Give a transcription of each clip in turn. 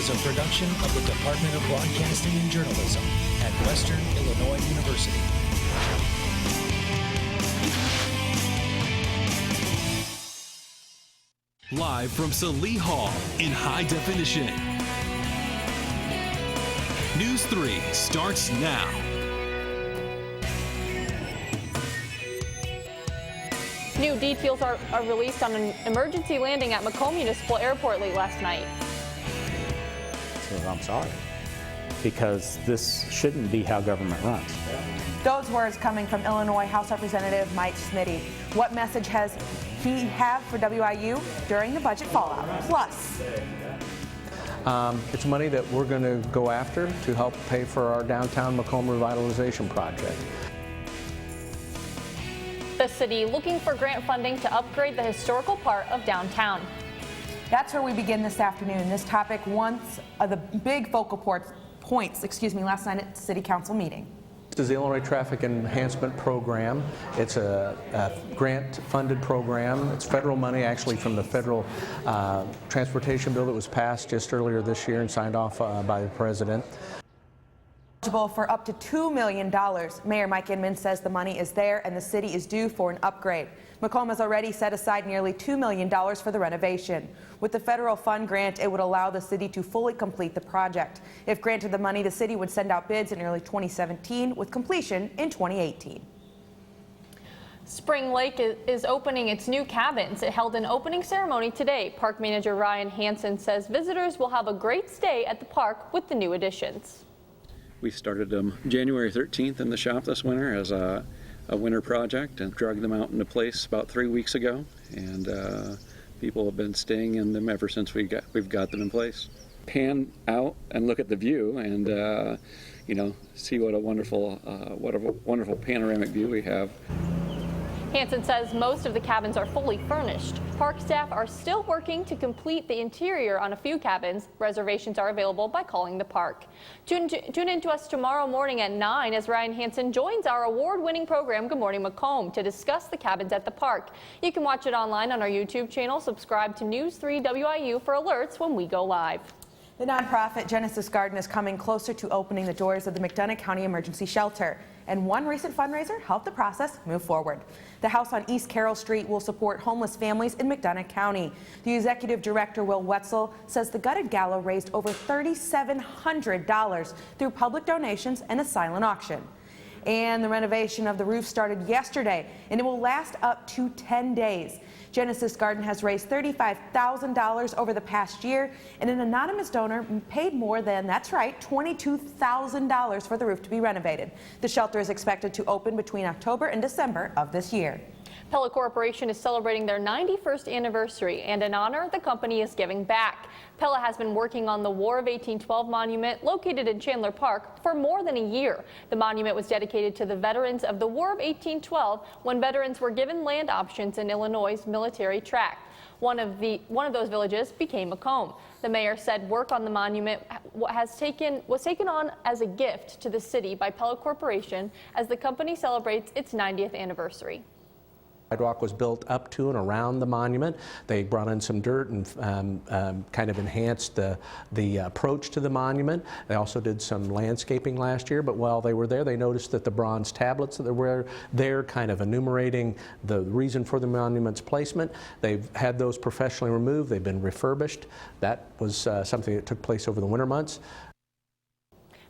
is a production of the Department of Broadcasting and Journalism at Western Illinois University. Live from Salee Hall in high definition. News 3 starts now. New details are released on an emergency landing at Macomb Municipal Airport late last night. So I'm sorry, because this shouldn't be how government runs. Those words coming from Illinois House Representative Mike Smitty. What message has he have for WIU during the budget fallout? Plus, it's money that we're going to go after to help pay for our downtown Macomb revitalization project. The city looking for grant funding to upgrade the historical part of downtown. that's where we begin this afternoon. This topic, once of the big focal points, last night at the City Council meeting. This is the Illinois Traffic Enhancement Program. It's a grant-funded program. It's federal money, actually, from the federal transportation bill that was passed just earlier this year and signed off by the president. Eligible for up to $2 million. Mayor Mike Inman says the money is there and the city is due for an upgrade. Macomb has already set aside nearly $2 million for the renovation. With the federal fund grant, it would allow the city to fully complete the project. If granted the money, the city would send out bids in early 2017 with completion in 2018. Spring Lake is opening its new cabins. It held an opening ceremony today. Park manager Ryan Hansen says visitors will have a great stay at the park with the new additions. We started them January 13th in the shop this winter as a winter project and drug them out into place about 3 weeks ago, and people have been staying in them ever since we've got them in place. Pan out and look at the view and see what a wonderful panoramic view we have. Hansen says most of the cabins are fully furnished. Park staff are still working to complete the interior on a few cabins. Reservations are available by calling the park. Tune in to us tomorrow morning at 9 as Ryan Hansen joins our award-winning program Good Morning Macomb to discuss the cabins at the park. You can watch it online on our YouTube channel. Subscribe to News 3 WIU for alerts when we go live. The nonprofit Genesis Garden is coming closer to opening the doors of the McDonough County Emergency Shelter, and one recent fundraiser helped the process move forward. The house on East Carroll Street will support homeless families in McDonough County. The executive director, Will Wetzel, says the gutted gala raised over $3,700 through public donations and a silent auction. And the renovation of the roof started yesterday, and it will last up to 10 days. Genesis Garden has raised $35,000 over the past year, and an anonymous donor paid more than, that's right, $22,000 for the roof to be renovated. The shelter is expected to open between October and December of this year. Pella Corporation is celebrating their 91st anniversary, and in honor, the company is giving back. Pella has been working on the War of 1812 monument located in Chandler Park for more than a year. The monument was dedicated to the veterans of the War of 1812 when veterans were given land options in Illinois' military tract. One of those villages became Macomb. The mayor said work on the monument was taken on as a gift to the city by Pella Corporation as the company celebrates its 90th anniversary. Sidewalk was built up to and around the monument. They brought in some dirt and kind of enhanced the approach to the monument. They also did some landscaping last year, but while they were there, they noticed that the bronze tablets that were there kind of enumerating the reason for the monument's placement, they've had those professionally removed. They've been refurbished. That was something that took place over the winter months.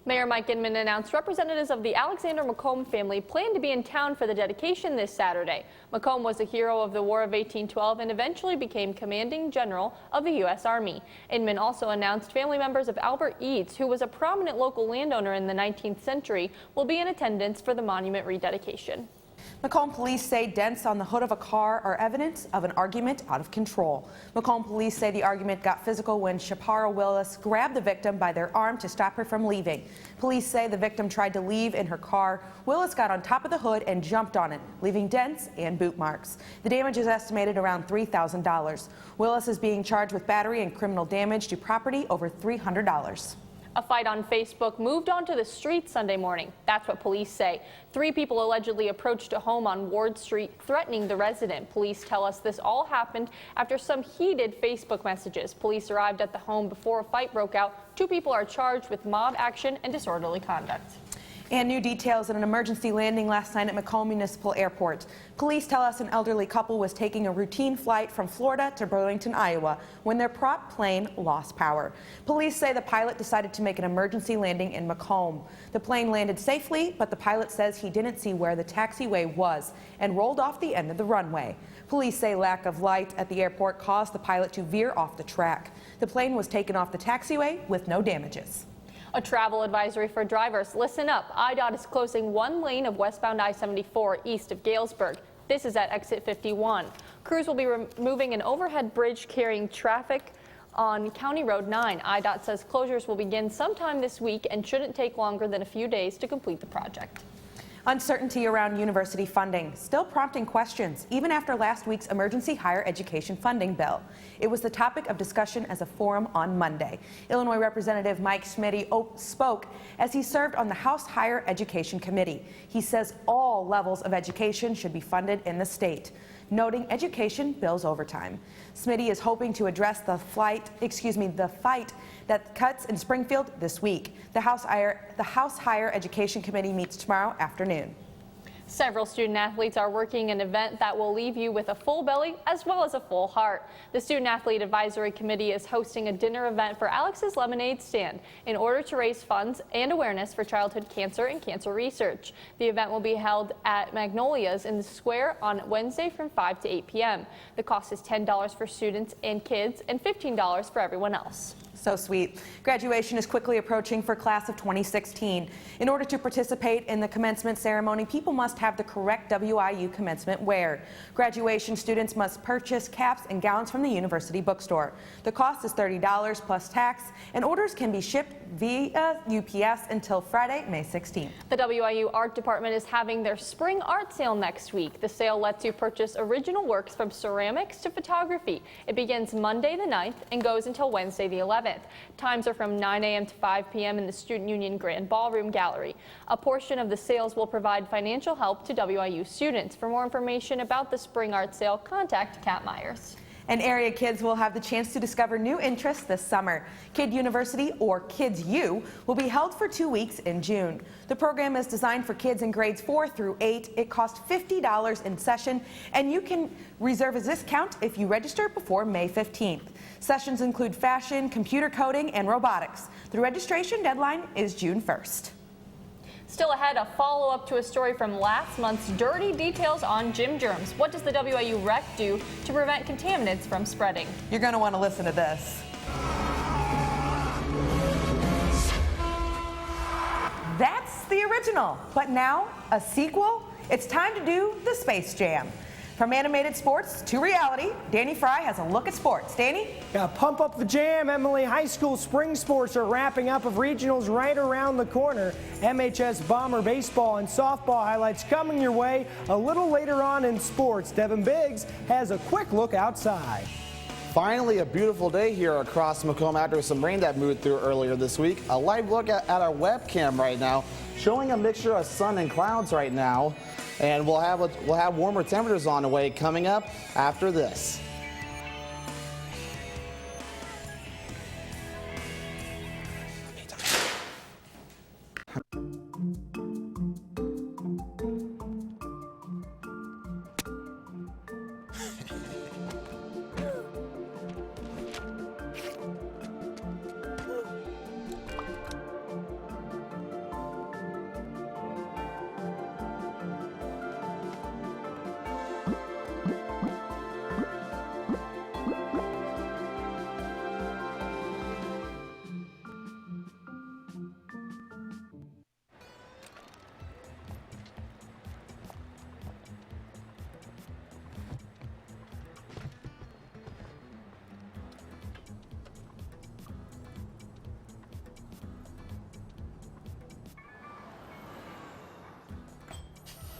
Mayor Mike Inman announced representatives of the Alexander Macomb family plan to be in town for the dedication this Saturday. Macomb was a hero of the War of 1812 and eventually became commanding general of the U.S. Army. Inman also announced family members of Albert Eads, who was a prominent local landowner in the 19th century, will be in attendance for the monument rededication. Macomb police say dents on the hood of a car are evidence of an argument out of control. Macomb police say the argument got physical when Shapara Willis grabbed the victim by their arm to stop her from leaving. Police say the victim tried to leave in her car. Willis got on top of the hood and jumped on it, leaving dents and boot marks. The damage is estimated around $3,000. Willis is being charged with battery and criminal damage to property over $300. A fight on Facebook moved onto the street Sunday morning. That's what police say. 3 people allegedly approached a home on Ward Street, threatening the resident. Police tell us this all happened after some heated Facebook messages. Police arrived at the home before a fight broke out. 2 people are charged with mob action and disorderly conduct. And new details in an emergency landing last night at Macomb Municipal Airport. Police tell us an elderly couple was taking a routine flight from Florida to Burlington, Iowa, when their prop plane lost power. Police say the pilot decided to make an emergency landing in Macomb. The plane landed safely, but the pilot says he didn't see where the taxiway was and rolled off the end of the runway. Police say lack of light at the airport caused the pilot to veer off the track. The plane was taken off the taxiway with no damages. A travel advisory for drivers. Listen up. IDOT is closing 1 lane of westbound I-74 east of Galesburg. This is at exit 51. Crews will be removing an overhead bridge carrying traffic on County Road 9. IDOT says closures will begin sometime this week and shouldn't take longer than a few days to complete the project. Uncertainty around university funding still prompting questions, even after last week's emergency higher education funding bill. It was the topic of discussion as a forum on Monday. Illinois Representative Mike Smitty spoke as he served on the House Higher Education Committee. He says all levels of education should be funded in the state, noting education bills overtime. Smitty is hoping to address the fight that cuts in Springfield this week. The House Higher Education Committee meets tomorrow afternoon. Several student athletes are working an event that will leave you with a full belly as well as a full heart. The Student Athlete Advisory Committee is hosting a dinner event for Alex's Lemonade Stand in order to raise funds and awareness for childhood cancer and cancer research. The event will be held at Magnolia's in the square on Wednesday from 5 to 8 p.m. The cost is $10 for students and kids and $15 for everyone else. So sweet. Graduation is quickly approaching for class of 2016. In order to participate in the commencement ceremony, people must have the correct WIU commencement wear. Graduation students must purchase caps and gowns from the university bookstore. The cost is $30 plus tax, and orders can be shipped via UPS until Friday, May 16th. The WIU Art Department is having their spring art sale next week. The sale lets you purchase original works from ceramics to photography. It begins Monday the 9th and goes until Wednesday the 11th. Times are from 9 a.m. to 5 p.m. in the Student Union Grand Ballroom Gallery. A portion of the sales will provide financial help to WIU students. For more information about the spring art sale, contact Kat Myers. And area kids will have the chance to discover new interests this summer. Kid University, or Kids U, will be held for 2 weeks in June. The program is designed for kids in grades 4 through 8. It costs $50 in session, and you can reserve a discount if you register before May 15th. Sessions include fashion, computer coding, and robotics. The registration deadline is June 1st. Still ahead, a follow-up to a story from last month's dirty details on gym germs. What does the WIU rec do to prevent contaminants from spreading? You're going to want to listen to this. That's the original, but now a sequel? It's time to do the Space Jam. From animated sports to reality, Danny Fry has a look at sports. Danny? Yeah, pump up the jam. Emily High School spring sports are wrapping up of regionals right around the corner. MHS Bomber baseball and softball highlights coming your way a little later on in sports. Devin Biggs has a quick look outside. Finally, a beautiful day here across Macomb after some rain that moved through earlier this week. A live look at our webcam right now, showing a mixture of sun and clouds right now. And we'll have warmer temperatures on the way coming up after this.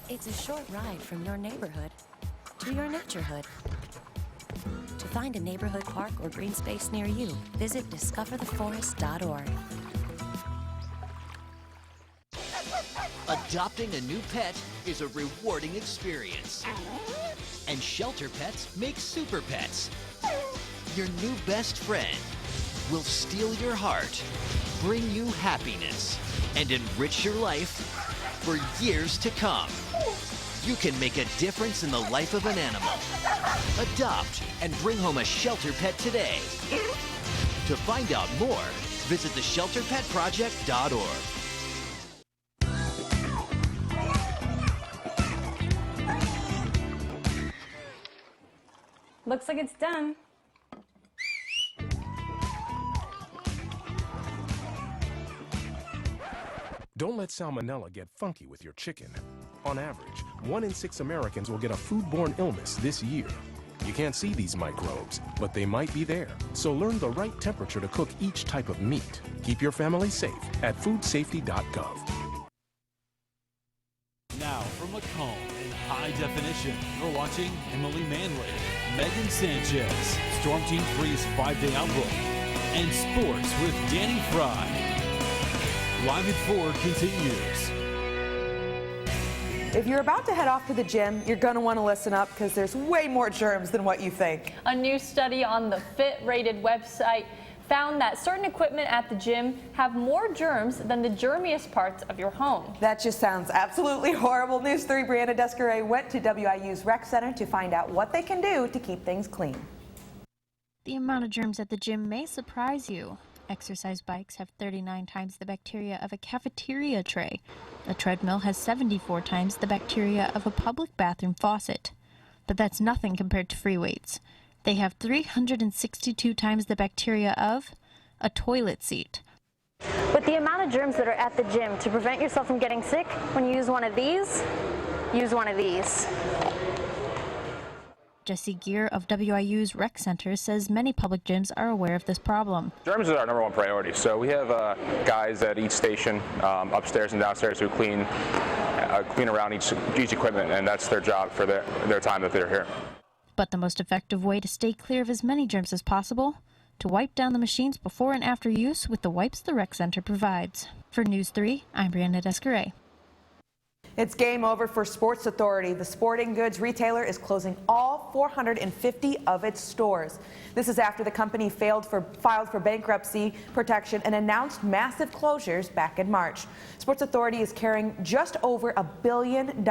It's a short ride from your neighborhood to your naturehood. To find a neighborhood park or green space near you, visit discovertheforest.org. Adopting a new pet is a rewarding experience. And Shelter Pets makes super pets. Your new best friend will steal your heart, bring you happiness, and enrich your life for years to come. You can make a difference in the life of an animal. Adopt and bring home a shelter pet today. To find out more, visit theshelterpetproject.org. Looks like it's done. Don't let salmonella get funky with your chicken. On average, 1 in 6 Americans will get a foodborne illness this year. You can't see these microbes, but they might be there. So learn the right temperature to cook each type of meat. Keep your family safe at foodsafety.gov. Now from Macomb in high definition, you're watching Emily Manley, Megan Sanchez, Storm Team 3's 5-day outlook, and sports with Danny Fry. Live at 4 continues. If you're about to head off to the gym, you're going to want to listen up because there's way more germs than what you think. A new study on the Fit Rated website found that certain equipment at the gym have more germs than the germiest parts of your home. That just sounds absolutely horrible. News 3 Brianna Descaret went to WIU's rec center to find out what they can do to keep things clean. The amount of germs at the gym may surprise you. Exercise bikes have 39 times the bacteria of a cafeteria tray. A treadmill has 74 times the bacteria of a public bathroom faucet. But that's nothing compared to free weights. They have 362 times the bacteria of a toilet seat. With the amount of germs that are at the gym, to prevent yourself from getting sick, when you use one of these, use one of these. Jesse Gear of WIU's rec center says many public gyms are aware of this problem. Germs is our #1 priority, so we have guys at each station, upstairs and downstairs, who clean around each equipment, and that's their job for their time that they're here. But the most effective way to stay clear of as many germs as possible? To wipe down the machines before and after use with the wipes the rec center provides. For News 3, I'm Brianna Descaret. It's game over for Sports Authority. The sporting goods retailer is closing all 450 of its stores. This is after the company filed for bankruptcy protection and announced massive closures back in March. Sports Authority is carrying just over $1 billion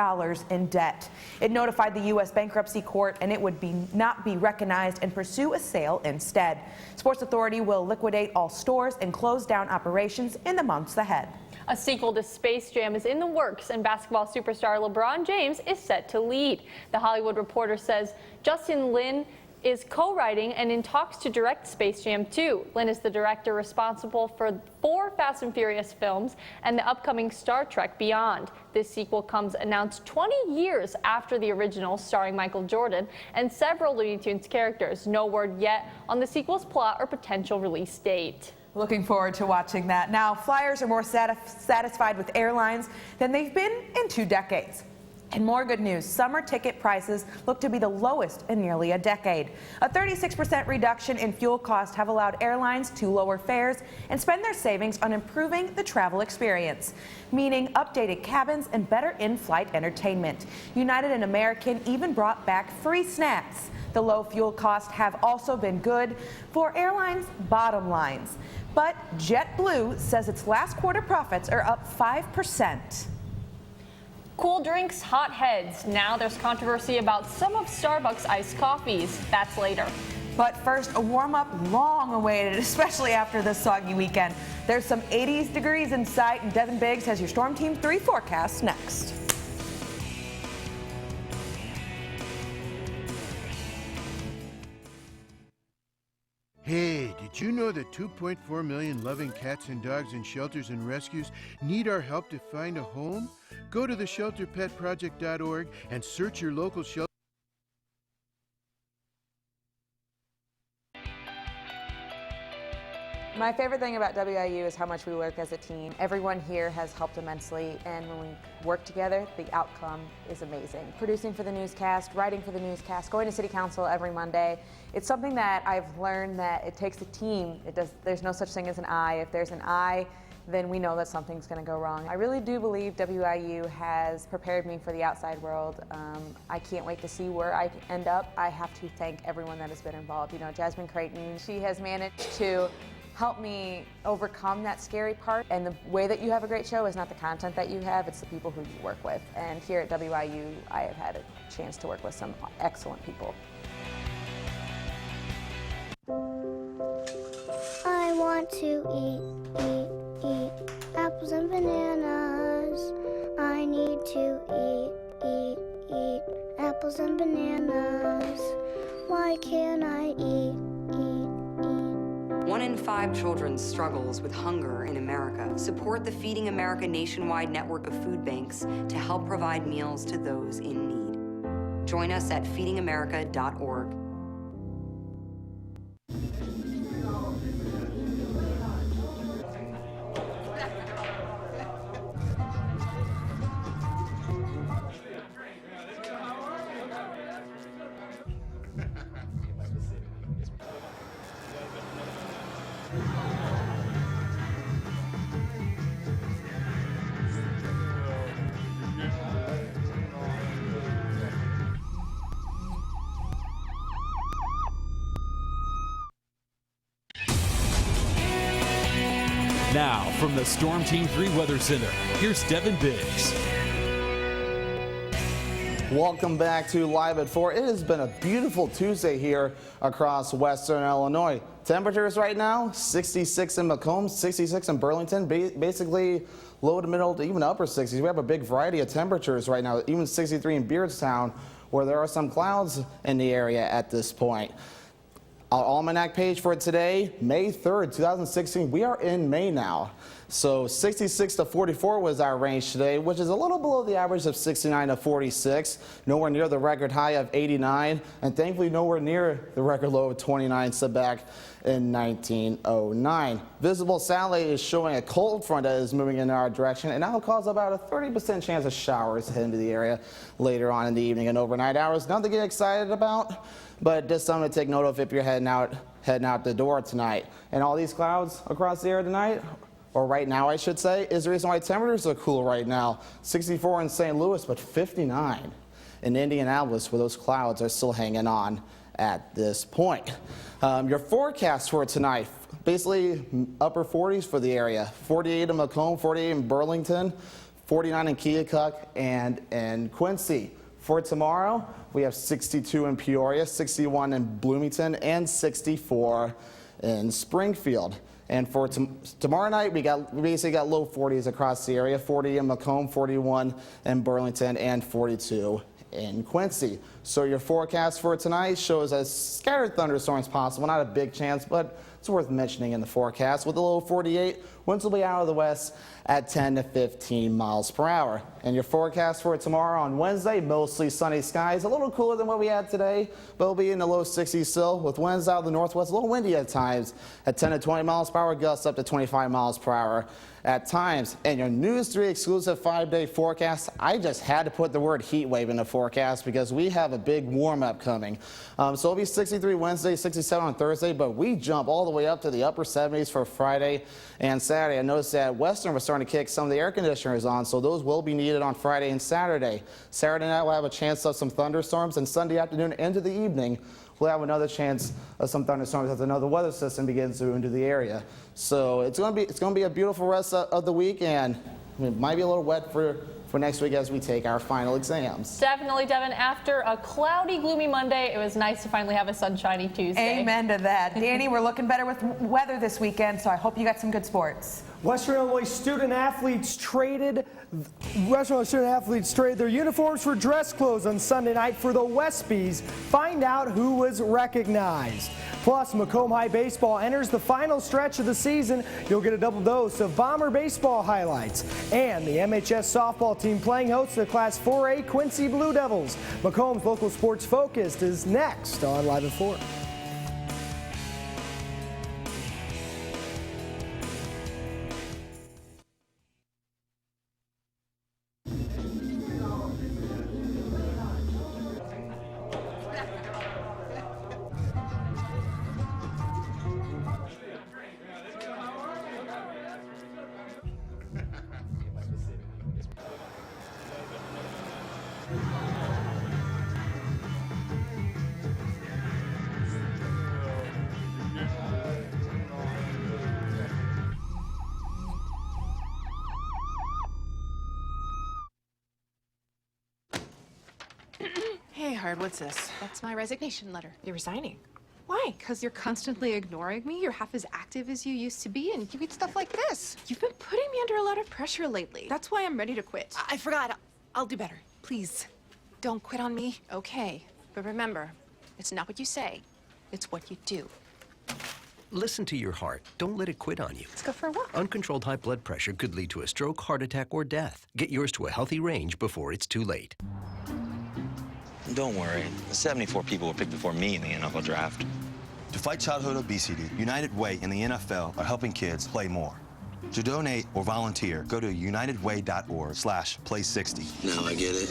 in debt. It notified the U.S. bankruptcy court and it would not be recognized and pursue a sale instead. Sports Authority will liquidate all stores and close down operations in the months ahead. A sequel to Space Jam is in the works, and basketball superstar LeBron James is set to lead. The Hollywood Reporter says Justin Lin is co-writing and in talks to direct Space Jam 2. Lin is the director responsible for 4 Fast and Furious films and the upcoming Star Trek Beyond. This sequel comes announced 20 years after the original, starring Michael Jordan and several Looney Tunes characters. No word yet on the sequel's plot or potential release date. Looking forward to watching that. Now, flyers are more satisfied with airlines than they've been in 2 decades. And more good news, summer ticket prices look to be the lowest in nearly a decade. A 36% reduction in fuel costs have allowed airlines to lower fares and spend their savings on improving the travel experience, meaning updated cabins and better in-flight entertainment. United and American even brought back free snacks. The low fuel costs have also been good for airlines' bottom lines. But JetBlue says its last quarter profits are up 5%. Cool drinks, hot heads. Now there's controversy about some of Starbucks iced coffees. That's later. But first, a warm-up long awaited, especially after this soggy weekend. There's some 80s degrees in sight, and Devin Biggs has your Storm Team 3 forecast next. Hey, did you know that 2.4 million loving cats and dogs in shelters and rescues need our help to find a home? Go to theshelterpetproject.org and search your local shelter. My favorite thing about WIU is how much we work as a team. Everyone here has helped immensely, and when we work together, the outcome is amazing. Producing for the newscast, writing for the newscast, going to City Council every Monday. It's something that I've learned that it takes a team. There's no such thing as an I. If there's an I, then we know that something's going to go wrong. I really do believe WIU has prepared me for the outside world. I can't wait to see where I end up. I have to thank everyone that has been involved. You know, Jasmine Creighton, she has managed to help me overcome that scary part. And the way that you have a great show is not the content that you have, it's the people who you work with. And here at WIU, I have had a chance to work with some excellent people. I want to eat apples and bananas. I need to eat apples and bananas. Why can't I eat? 1 in 5 children struggles with hunger in America. Support the Feeding America nationwide network of food banks to help provide meals to those in need. Join us at feedingamerica.org. Now, from the Storm Team 3 Weather Center, here's Devin Biggs. Welcome back to Live at 4. It has been a beautiful Tuesday here across Western Illinois. Temperatures right now, 66 in Macomb, 66 in Burlington, basically low to middle to even upper 60s. We have a big variety of temperatures right now, even 63 in Beardstown, where there are some clouds in the area at this point. Our almanac page for today, May 3rd, 2016. We are in May now. So 66 to 44 was our range today, which is a little below the average of 69 to 46. Nowhere near the record high of 89, and thankfully nowhere near the record low of 29 set back in 1909. Visible satellite is showing a cold front that is moving in our direction, and that will cause about a 30% chance of showers to head into the area later on in the evening and overnight hours. Nothing to get excited about, but just something to take note of if you're heading out the door tonight. And all these clouds across the area tonight, or right now I should say, is the reason why temperatures are cool right now. 64 in St. Louis, but 59 in Indianapolis, where those clouds are still hanging on at this point. Your forecast for tonight, basically upper 40s for the area. 48 in Macomb, 48 in Burlington, 49 in Keokuk and Quincy. For tomorrow, we have 62 in Peoria, 61 in Bloomington, and 64 in Springfield. And for tomorrow night, we basically got low 40s across the area, 40 in Macomb, 41 in Burlington, and 42 in Quincy. So your forecast for tonight shows us scattered thunderstorms possible, not a big chance, but it's worth mentioning in the forecast. With a low 48, winds will be out of the west at 10 to 15 miles per hour. And your forecast for tomorrow on Wednesday, mostly sunny skies, a little cooler than what we had today, but it'll be in the low 60s still, with winds out of the northwest, a little windy at times at 10 to 20 miles per hour, gusts up to 25 miles per hour at times. And your NEWS3 exclusive 5-day forecast, I just had to put the word heat wave in the forecast because we have a big warm-up coming. So it'll be 63 Wednesday, 67 on Thursday, but we jump all the way up to the upper 70s for Friday and Saturday. I noticed that Western was starting to kick some of the air conditioners on, so those will be needed on Friday and Saturday. Saturday night we'll have a chance of some thunderstorms, and Sunday afternoon into the evening we'll have another chance of some thunderstorms as another weather system begins to move into the area. So it's going to be a beautiful rest of the week, and it might be a little wet for next week as we take our final exams. Definitely, Devin. After a cloudy, gloomy Monday, it was nice to finally have a sunshiny Tuesday. Amen to that. Danny, we're looking better with weather this weekend, so I hope you got some good sports. Western Illinois student athletes traded their uniforms for dress clothes on Sunday night for the Wespies. Find out who was recognized. Plus, Macomb High baseball enters the final stretch of the season. You'll get a double dose of Bomber baseball highlights. And the MHS softball team playing host to the Class 4A Quincy Blue Devils. Macomb's local sports focused is next on Live at 4. Hey, Hard, what's this? That's my resignation letter. You're resigning. Why? Because you're constantly ignoring me. You're half as active as you used to be, and you get stuff like this. You've been putting me under a lot of pressure lately. That's why I'm ready to quit. I forgot. I'll do better. Please, don't quit on me. Okay, but remember, it's not what you say, it's what you do. Listen to your heart. Don't let it quit on you. Let's go for a walk. Uncontrolled high blood pressure could lead to a stroke, heart attack, or death. Get yours to a healthy range before it's too late. Don't worry. 74 people were picked before me in the NFL draft. To fight childhood obesity, United Way and the NFL are helping kids play more. To donate or volunteer, go to unitedway.org/play60. Now I get it.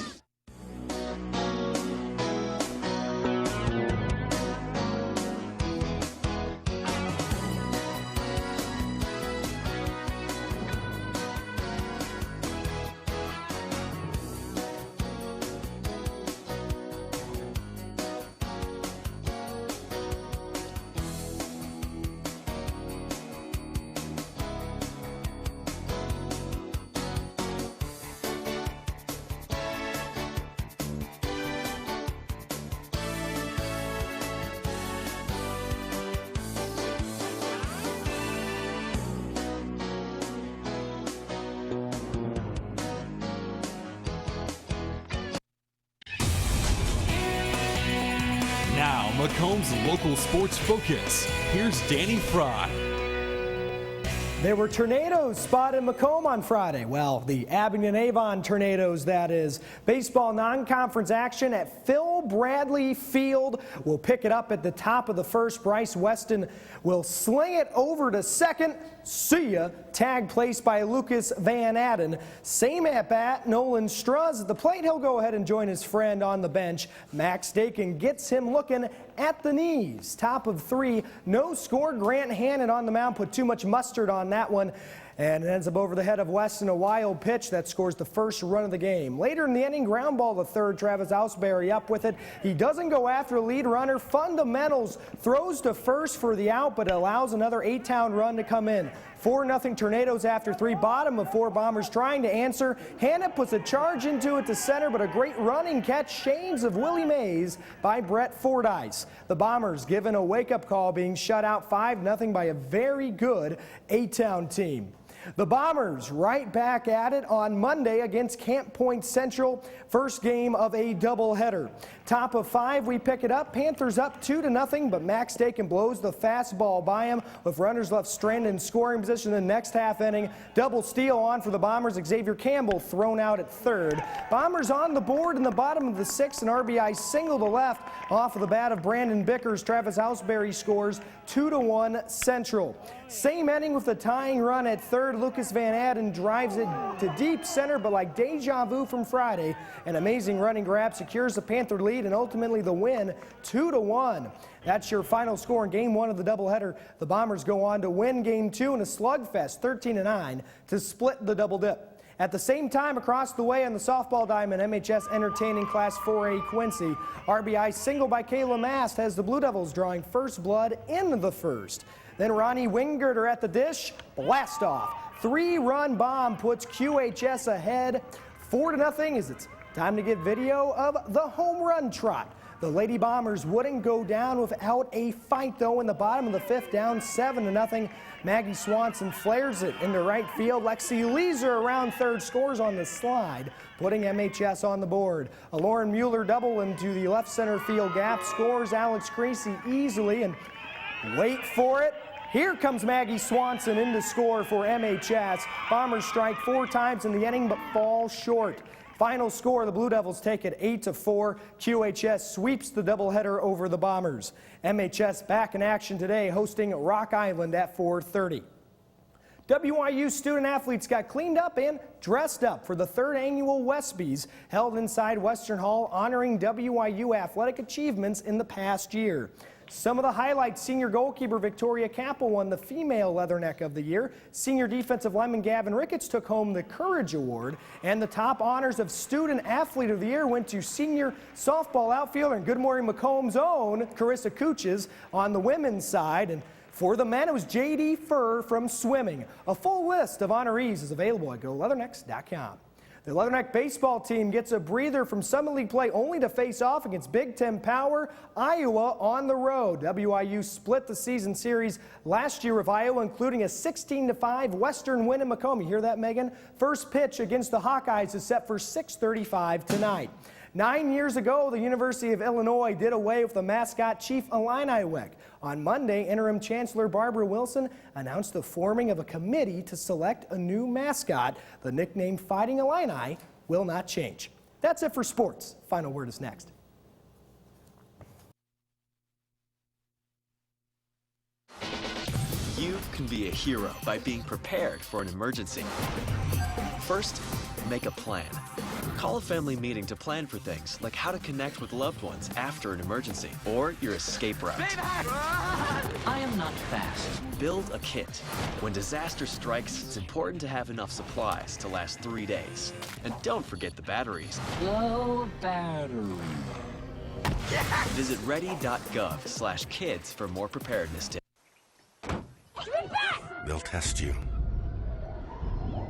Now, Macomb's local sports focus. Here's Danny Fry. There were tornadoes spotted in Macomb on Friday. Well, the Abingdon-Avon tornadoes, that is. Baseball non-conference action at Phil Bradley Field. We'll pick it up at the top of the first. Bryce Weston will sling it over to second. See ya. Tag placed by Lucas Van Adden. Same at bat, Nolan Struz at the plate. He'll go ahead and join his friend on the bench. Max Dakin gets him looking at the knees. Top of three, no score. Grant Hannon on the mound put too much mustard on that one. And it ends up over the head of Weston, a wild pitch that scores the first run of the game. Later in the inning, ground ball to third, Travis Ausberry up with it. He doesn't go after the lead runner. Fundamentals throws to first for the out, but allows another eight-town run to come in. 4-0 Tornadoes after three. Bottom of four. Bombers trying to answer. Hanna puts a charge into it to center, but a great running catch. Shades of Willie Mays by Brett Fordyce. The Bombers given a wake-up call, being shut out 5-0 by a very good eight-town team. The Bombers right back at it on Monday against Camp Point Central. First game of a doubleheader. Top of five, we pick it up. Panthers up 2-0, but Max Dakin blows the fastball by him with runners left stranded in scoring position in the next half inning. Double steal on for the Bombers. Xavier Campbell thrown out at third. Bombers on the board in the bottom of the sixth. An RBI single to left off of the bat of Brandon Bickers. Travis Ausberry scores 2-1 Central. Same inning with the tying run at third. Lucas Van Adden drives it to deep center, but like deja vu from Friday, an amazing running grab secures the Panther lead and ultimately the win 2-1. That's your final score in game one of the doubleheader. The Bombers go on to win game two in a slugfest 13-9 to split the double dip. At the same time, across the way on the softball diamond, MHS entertaining Class 4A Quincy. RBI single by Kayla Mast has the Blue Devils drawing first blood in the first. Then Ronnie Wingert at the dish, blast off. 3-run bomb puts QHS ahead 4-0 as it's time to get video of the home run trot. The Lady Bombers wouldn't go down without a fight, though, in the bottom of the fifth, down 7-0. Maggie Swanson flares it into right field. Lexi Leeser around third scores on the slide, putting MHS on the board. A Lauren Mueller double into the left center field gap scores Alex Creasy easily, and wait for it. Here comes Maggie Swanson in to score for MHS. Bombers strike 4 times in the inning but fall short. Final score, the Blue Devils take it 8-4. QHS sweeps the doubleheader over the Bombers. MHS back in action today, hosting Rock Island at 4:30. WIU student athletes got cleaned up and dressed up for the third annual Westbies held inside Western Hall, honoring WIU athletic achievements in the past year. Some of the highlights: senior goalkeeper Victoria Capel won the Female Leatherneck of the Year. Senior defensive lineman Gavin Ricketts took home the Courage Award. And the top honors of Student Athlete of the Year went to senior softball outfielder and Good Morning Macomb's own Carissa Cooches on the women's side. And for the men, it was J.D. Furr from swimming. A full list of honorees is available at GoLeathernecks.com. The Leatherneck baseball team gets a breather from Summer League play only to face off against Big Ten power Iowa on the road. WIU split the season series last year with Iowa, including a 16-5 Western win in Macomb. You hear that, Megan? First pitch against the Hawkeyes is set for 6:35 tonight. 9 years ago, the University of Illinois did away with the mascot Chief Illini. On Monday, interim Chancellor Barbara Wilson announced the forming of a committee to select a new mascot. The nickname Fighting Illini will not change. That's it for sports. Final word is next. You can be a hero by being prepared for an emergency. First, make a plan. Call a family meeting to plan for things like how to connect with loved ones after an emergency or your escape route. I am not fast. Build a kit. When disaster strikes, it's important to have enough supplies to last 3 days. And don't forget the batteries. Low battery. Visit ready.gov/kids for more preparedness tips. They'll test you.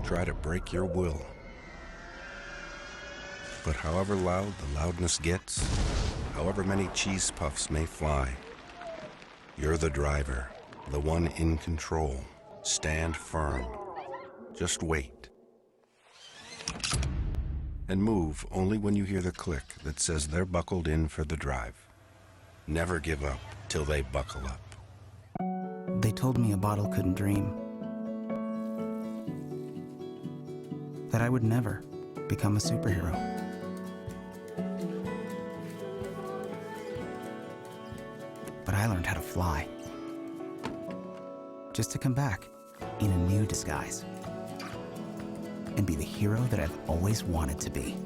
Try to break your will. But however loud the loudness gets, however many cheese puffs may fly, you're the driver, the one in control. Stand firm. Just wait. And move only when you hear the click that says they're buckled in for the drive. Never give up till they buckle up. They told me a bottle couldn't dream. That I would never become a superhero. But I learned how to fly. Just to come back in a new disguise. And be the hero that I've always wanted to be.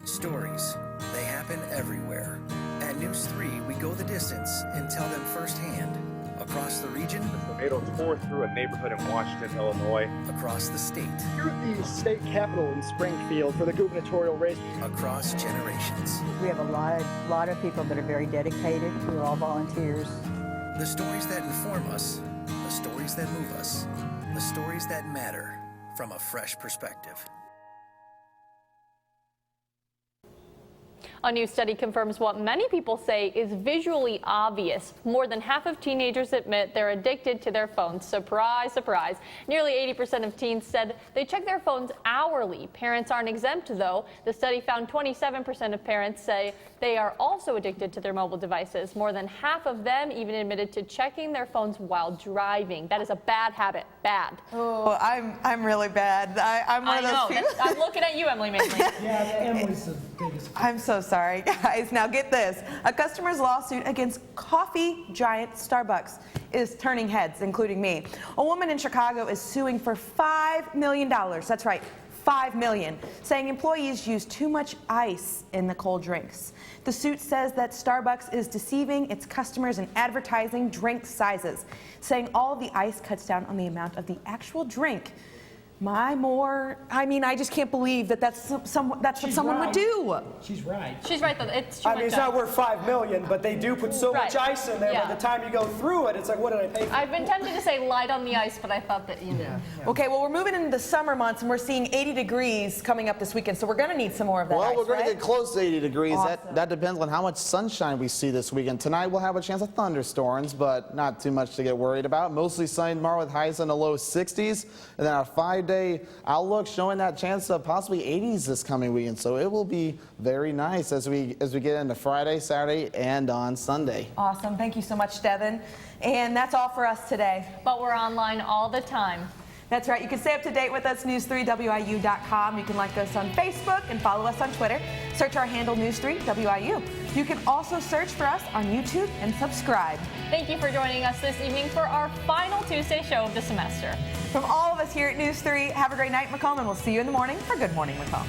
Stories, they happen everywhere. At News 3, we go the distance and tell them firsthand. Across the region, the tornado tore through a neighborhood in Washington, Illinois. Across the state. Here at the state capitol in Springfield for the gubernatorial race. Across generations. We have a lot of people that are very dedicated. We're all volunteers. The stories that inform us, the stories that move us, the stories that matter from a fresh perspective. A new study confirms what many people say is visually obvious. More than half of teenagers admit they're addicted to their phones. Surprise, surprise. Nearly 80% of teens said they check their phones hourly. Parents aren't exempt, though. The study found 27% of parents say they are also addicted to their mobile devices. More than half of them even admitted to checking their phones while driving. That is a bad habit. Bad. Oh, I'm really bad. I'm one of those people. I'm looking at you, Emily Manley. Yeah, Emily's the biggest. I'm so sorry, guys. Now get this. A customer's lawsuit against coffee giant Starbucks is turning heads, including me. A woman in Chicago is suing for $5 million. That's right, $5 million, saying employees use too much ice in the cold drinks. The suit says that Starbucks is deceiving its customers in advertising drink sizes, saying all of the ice cuts down on the amount of the actual drink. I just can't believe that's what someone would do. She's right. She's right, though. It's too much it's not worth $5 million, but they do put so much ice in there. Yeah. By the time you go through it, it's like, what did I pay for? I've been tempted to say light on the ice, but I thought that, Yeah. Okay, well, we're moving into the summer months, and we're seeing 80 degrees coming up this weekend, so we're going to need some more of that ice, we're going to right? get close to 80 degrees. Awesome. That depends on how much sunshine we see this weekend. Tonight, we'll have a chance of thunderstorms, but not too much to get worried about. Mostly sunny tomorrow with highs in the low 60s. And then our 5-day outlook showing that chance of possibly 80s this coming weekend. So it will be very nice as we get into Friday, Saturday, and on Sunday. Awesome. Thank you so much, Devin. And that's all for us today. But we're online all the time. That's right. You can stay up to date with us, news3wiu.com. You can like us on Facebook and follow us on Twitter. Search our handle, News3WIU. You can also search for us on YouTube and subscribe. Thank you for joining us this evening for our final Tuesday show of the semester. From all of us here at News 3, have a great night, Macomb, and we'll see you in the morning for Good Morning Macomb.